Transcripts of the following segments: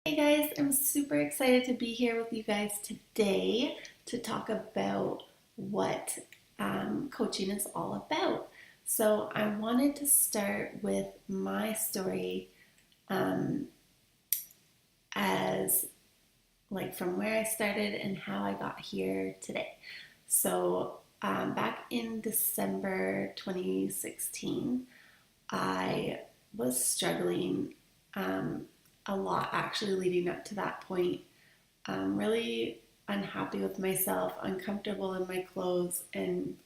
Hey guys, I'm super excited to be here with you guys today to talk about what coaching is all about. So, I wanted to start with my story um, as like from where I started and how I got here today. So, back in December 2016, I was struggling um, a lot actually leading up to that point. Really unhappy with myself, uncomfortable in my clothes, and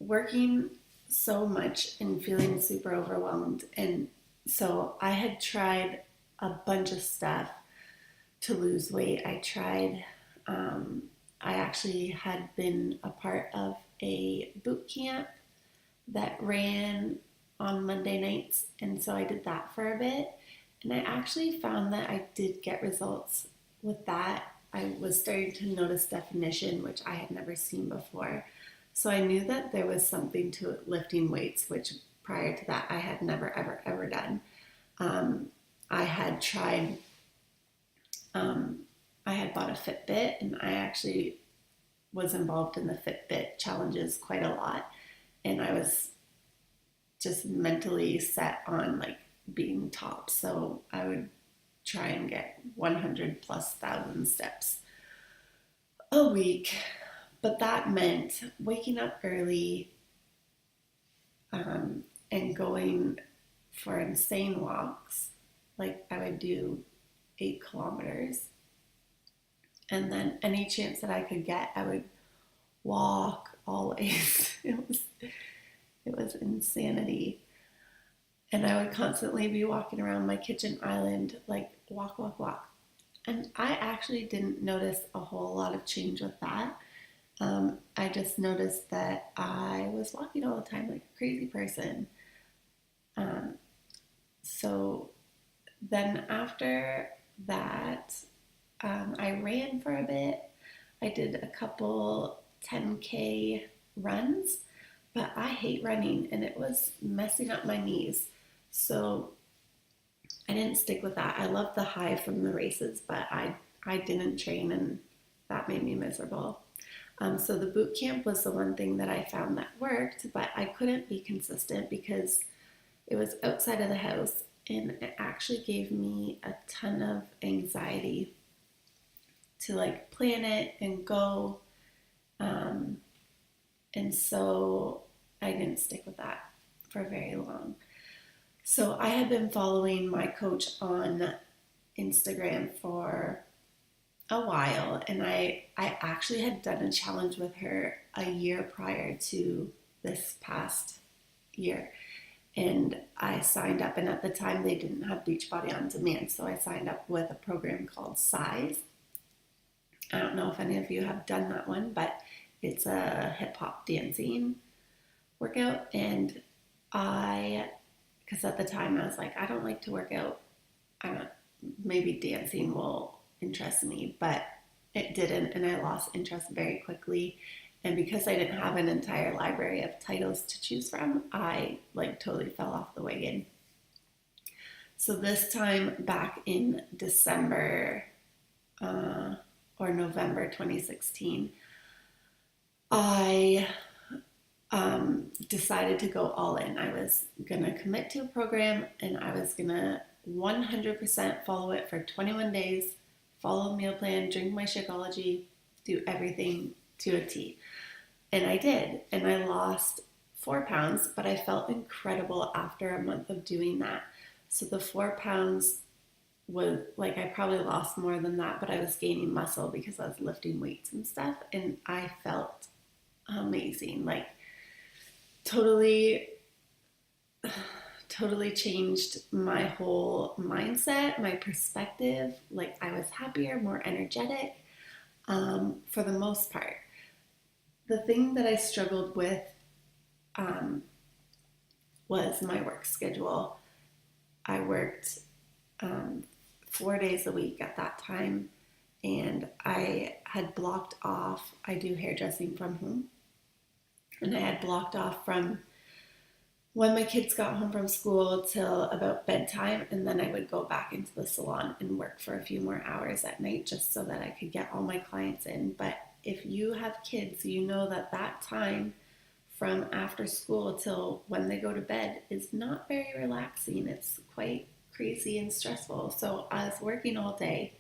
working so much and feeling super overwhelmed. And so I had tried a bunch of stuff to lose weight. I actually had been a part of a boot camp that ran on Monday nights, and so I did that for a bit. And I actually found that I did get results with that. I was starting to notice definition, which I had never seen before. So I knew that there was something to lifting weights, which prior to that I had never, ever, ever done. Um, I had tried, um, I had bought a Fitbit, and I actually was involved in the Fitbit challenges quite a lot. And I was just mentally set on like being top. So I would try and get 100 plus thousand steps a week. But that meant waking up early and going for insane walks. Like I would do 8 kilometers. And then any chance that I could get, I would walk always. It was insanity. And I would constantly be walking around my kitchen island, like walk, walk, walk. And I actually didn't notice a whole lot of change with that. I just noticed that I was walking all the time like a crazy person. Um, so then after that, I ran for a bit. I did a couple 10K runs, but I hate running and it was messing up my knees. So I didn't stick with that. I loved the high from the races, but I didn't train, and that made me miserable. So the boot camp was the one thing that I found that worked, but I couldn't be consistent because it was outside of the house, and it actually gave me a ton of anxiety to like plan it and go. Um, and so I didn't stick with that for very long. So I had been following my coach on Instagram for a while, and I actually had done a challenge with her a year prior to this past year. And I signed up, and at the time they didn't have Beachbody on demand, so I signed up with a program called Size. I don't know if any of you have done that one, but it's a hip hop dancing workout. And because at the time I was like, I don't like to work out. I don't, maybe dancing will interest me, but it didn't, and I lost interest very quickly. And because I didn't have an entire library of titles to choose from, I like totally fell off the wagon. So this time back in December or November 2016, I decided to go all in. I was going to commit to a program, and I was going to 100% follow it for 21 days, follow a meal plan, drink my Shakeology, do everything to a T. And I did. And I lost 4 pounds, but I felt incredible after a month of doing that. So the 4 pounds was like, I probably lost more than that, but I was gaining muscle because I was lifting weights and stuff. And I felt amazing. Like, totally totally changed my whole mindset, my perspective. Like I was happier, more energetic, for the most part. The thing that I struggled with um, was my work schedule. I worked 4 days a week at that time, and I had blocked off, I do hairdressing from home, and I had blocked off from when my kids got home from school till about bedtime, and then I would go back into the salon and work for a few more hours at night just so that I could get all my clients in. But if you have kids, you know that that time from after school till when they go to bed is not very relaxing. It's quite crazy and stressful. So I was working all day,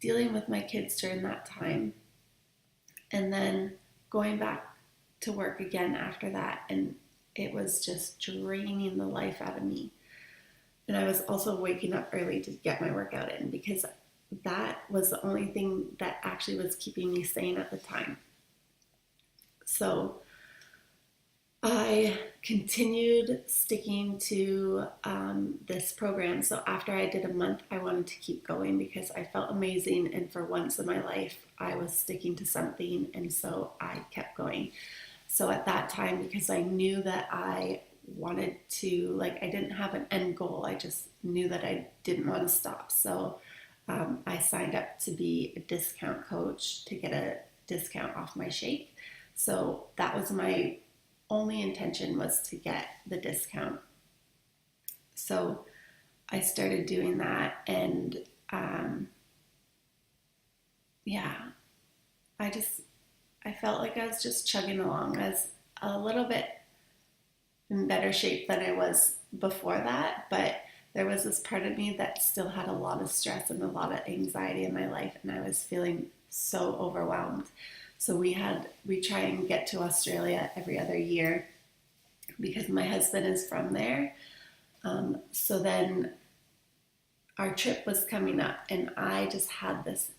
dealing with my kids during that time, and then going back to work again after that. And it was just draining the life out of me. And I was also waking up early to get my workout in because that was the only thing that actually was keeping me sane at the time. So I continued sticking to this program. So after I did a month, I wanted to keep going because I felt amazing. And for once in my life, I was sticking to something. And so I kept going. So at that time, because I knew that I wanted to, like, I didn't have an end goal. I just knew that I didn't want to stop. So I signed up to be a discount coach to get a discount off my shake. So that was my only intention, was to get the discount. So I started doing that, and yeah, I felt like I was just chugging along. I was a little bit in better shape than I was before that, but there was this part of me that still had a lot of stress and a lot of anxiety in my life, and I was feeling so overwhelmed. So we try and get to Australia every other year because my husband is from there. So then our trip was coming up, and I just had this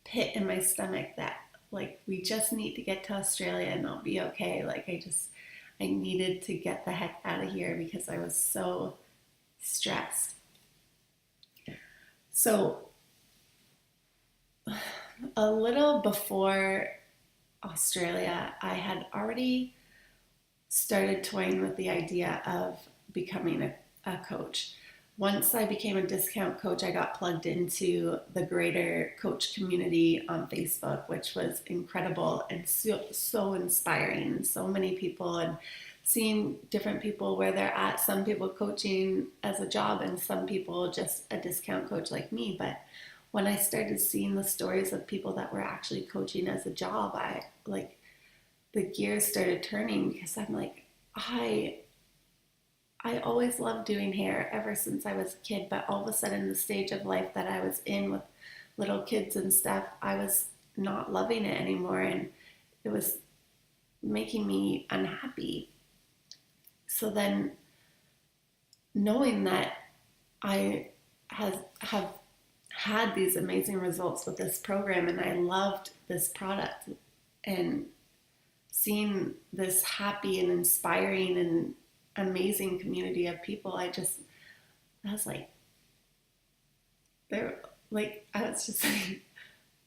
pit in my stomach that, like, we just need to get to Australia and I'll be okay. Like, I needed to get the heck out of here because I was so stressed. So a little before Australia, I had already started toying with the idea of becoming a coach. Once I became a discount coach, I got plugged into the greater coach community on Facebook, which was incredible and so inspiring. So many people, and seeing different people where they're at. Some people coaching as a job, and some people just a discount coach like me. But when I started seeing the stories of people that were actually coaching as a job, the gears started turning because I'm like, I always loved doing hair ever since I was a kid, but all of a sudden the stage of life that I was in with little kids and stuff, I was not loving it anymore, and it was making me unhappy. So then, knowing that I have had these amazing results with this program, and I loved this product, and seeing this happy and inspiring and amazing community of people, I was like,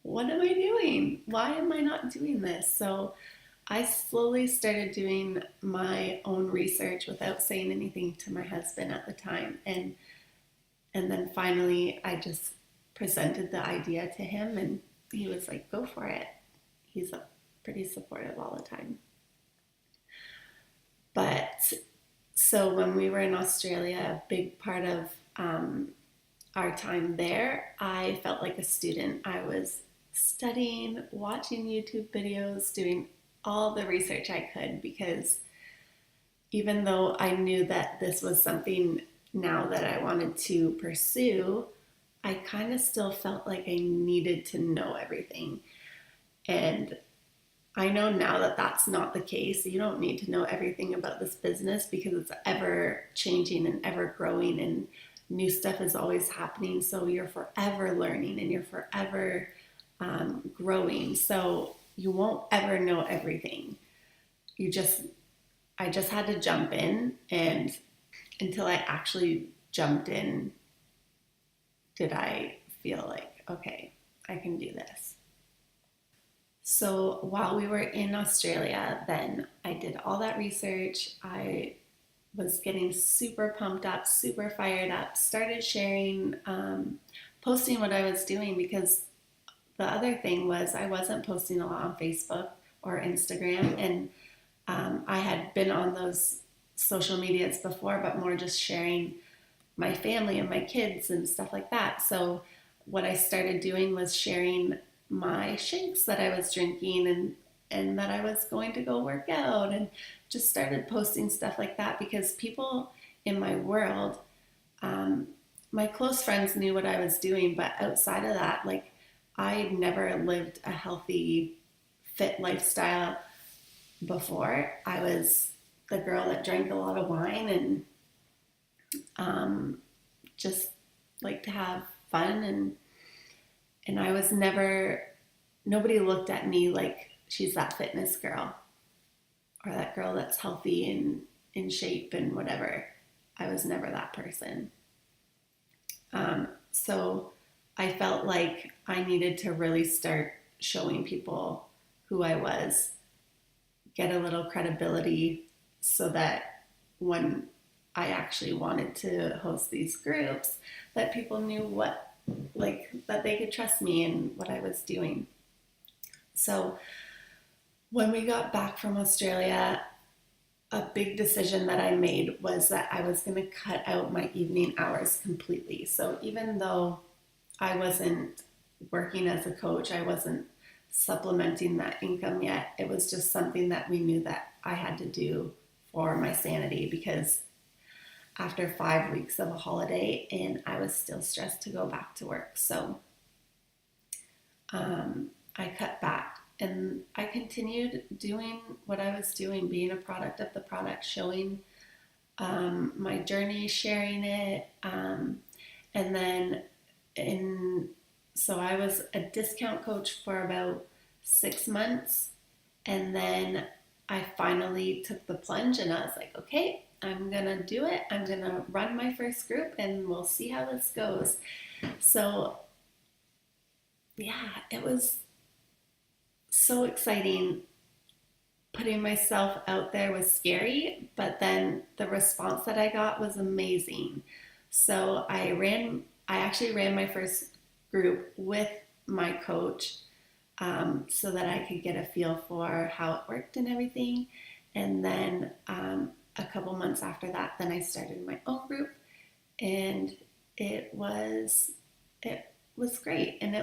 what am I doing? Why am I not doing this? So I slowly started doing my own research without saying anything to my husband at the time. And then finally I just presented the idea to him, and he was like, go for it. He's pretty supportive all the time. But so when we were in Australia, a big part of our time there, I felt like a student. I was studying, watching YouTube videos, doing all the research I could, because even though I knew that this was something now that I wanted to pursue, I kind of still felt like I needed to know everything. And I know now that that's not the case. You don't need to know everything about this business because it's ever changing and ever growing, and new stuff is always happening. So you're forever learning and you're forever growing. So you won't ever know everything. I just had to jump in, and until I actually jumped in, did I feel like, okay, I can do this. So while we were in Australia, then I did all that research. I was getting super pumped up, super fired up, started sharing, posting what I was doing, because the other thing was I wasn't posting a lot on Facebook or Instagram, and I had been on those social media as before, but more just sharing my family and my kids and stuff like that. So what I started doing was sharing my shakes that I was drinking and that I was going to go work out, and just started posting stuff like that because people in my world, um, my close friends knew what I was doing, but outside of that, like I never lived a healthy, fit lifestyle before. I was the girl that drank a lot of wine and um, just liked to have fun, and I was never, nobody looked at me like she's that fitness girl or that girl that's healthy and in shape and whatever. I was never that person. So I felt like I needed to really start showing people who I was, get a little credibility so that when I actually wanted to host these groups, that people knew what, like, that they could trust me and what I was doing. So when we got back from Australia, a big decision that I made was that I was going to cut out my evening hours completely. So even though I wasn't working as a coach, I wasn't supplementing that income yet, it was just something that we knew that I had to do for my sanity, because after 5 weeks of a holiday and I was still stressed to go back to work. So I cut back and I continued doing what I was doing, being a product of the product, showing my journey, sharing it. And then so I was a discount coach for about 6 months. And then I finally took the plunge and I was like, okay, I'm going to do it. I'm going to run my first group and we'll see how this goes. So yeah, it was so exciting. Putting myself out there was scary, but then the response that I got was amazing. So I actually ran my first group with my coach, so that I could get a feel for how it worked and everything. And then a couple months after that, then I started my own group, and it was it was great. And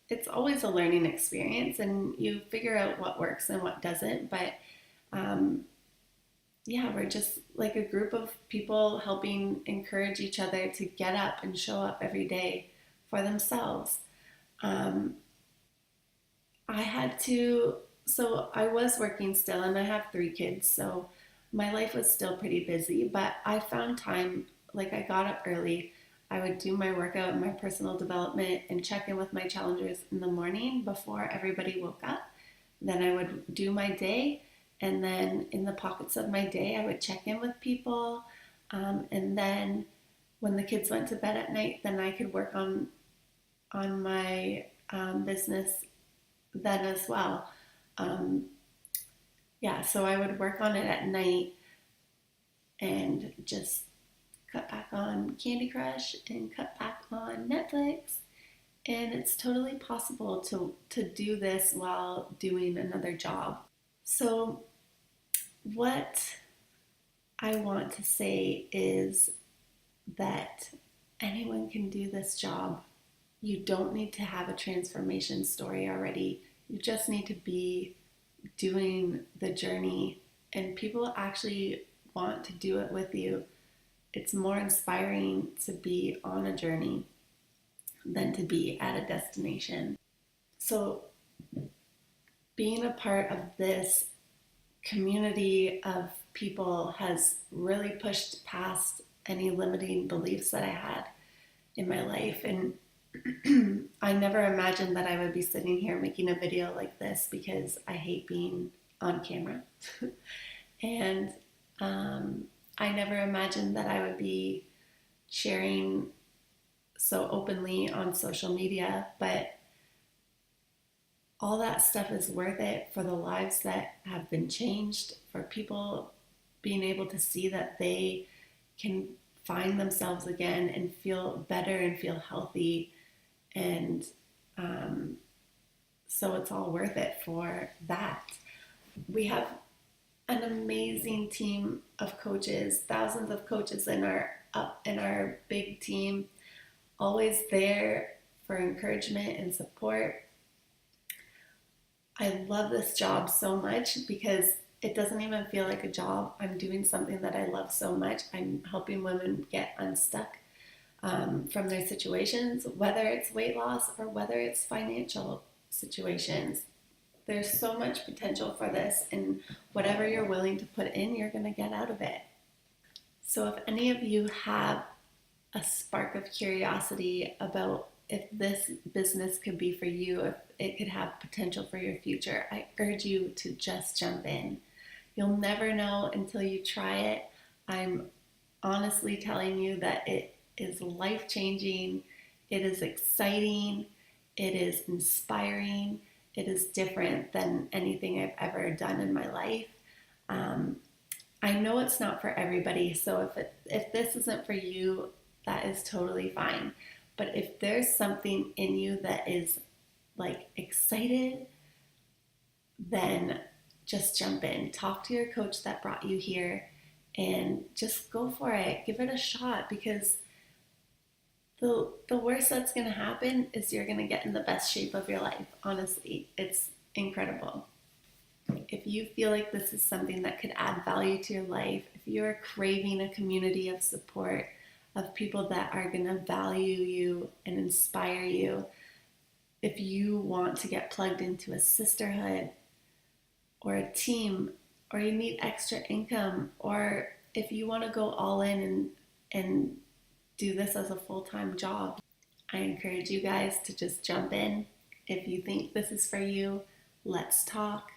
it's always a learning experience, and you figure out what works and what doesn't. But um, yeah, we're just like a group of people helping encourage each other to get up and show up every day for themselves. Um, I had to, so I was working still, and I have 3 kids, so my life was still pretty busy, but I found time, like I got up early. I would do my workout and my personal development and check in with my challengers in the morning before everybody woke up. Then I would do my day, and then in the pockets of my day, I would check in with people. And then when the kids went to bed at night, then I could work on my business then as well. Um, yeah, so I would work on it at night and just cut back on Candy Crush and cut back on Netflix. And it's totally possible to do this while doing another job. So, what I want to say is that anyone can do this job. You don't need to have a transformation story already. You just need to be doing the journey, and people actually want to do it with you. It's more inspiring to be on a journey than to be at a destination. So, being a part of this community of people has really pushed past any limiting beliefs that I had in my life. And I never imagined that I would be sitting here making a video like this, because I hate being on camera. And I never imagined that I would be sharing so openly on social media, but all that stuff is worth it for the lives that have been changed, for people being able to see that they can find themselves again and feel better and feel healthy. And so it's all worth it for that. We have an amazing team of coaches, thousands of coaches in our big team, always there for encouragement and support. I love this job so much because it doesn't even feel like a job. I'm doing something that I love so much. I'm helping women get unstuck from their situations, whether it's weight loss or whether it's financial situations. There's so much potential for this, and whatever you're willing to put in, you're going to get out of it. So, if any of you have a spark of curiosity about if this business could be for you, if it could have potential for your future, I urge you to just jump in. You'll never know until you try it. I'm honestly telling you that it is life changing, it is exciting, it is inspiring, it is different than anything I've ever done in my life. Um, I know it's not for everybody, so if this isn't for you, that is totally fine. But if there's something in you that is like excited, then just jump in. Talk to your coach that brought you here and just go for it. Give it a shot, because the worst that's going to happen is you're going to get in the best shape of your life. Honestly, it's incredible. If you feel like this is something that could add value to your life, if you're craving a community of support, of people that are going to value you and inspire you, if you want to get plugged into a sisterhood or a team, or you need extra income, or if you want to go all in and do this as a full-time job, I encourage you guys to just jump in. If you think this is for you, let's talk.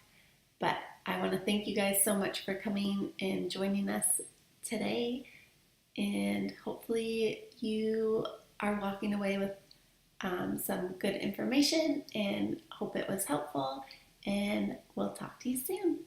But I want to thank you guys so much for coming and joining us today. And hopefully you are walking away with some good information, and hope it was helpful. And we'll talk to you soon.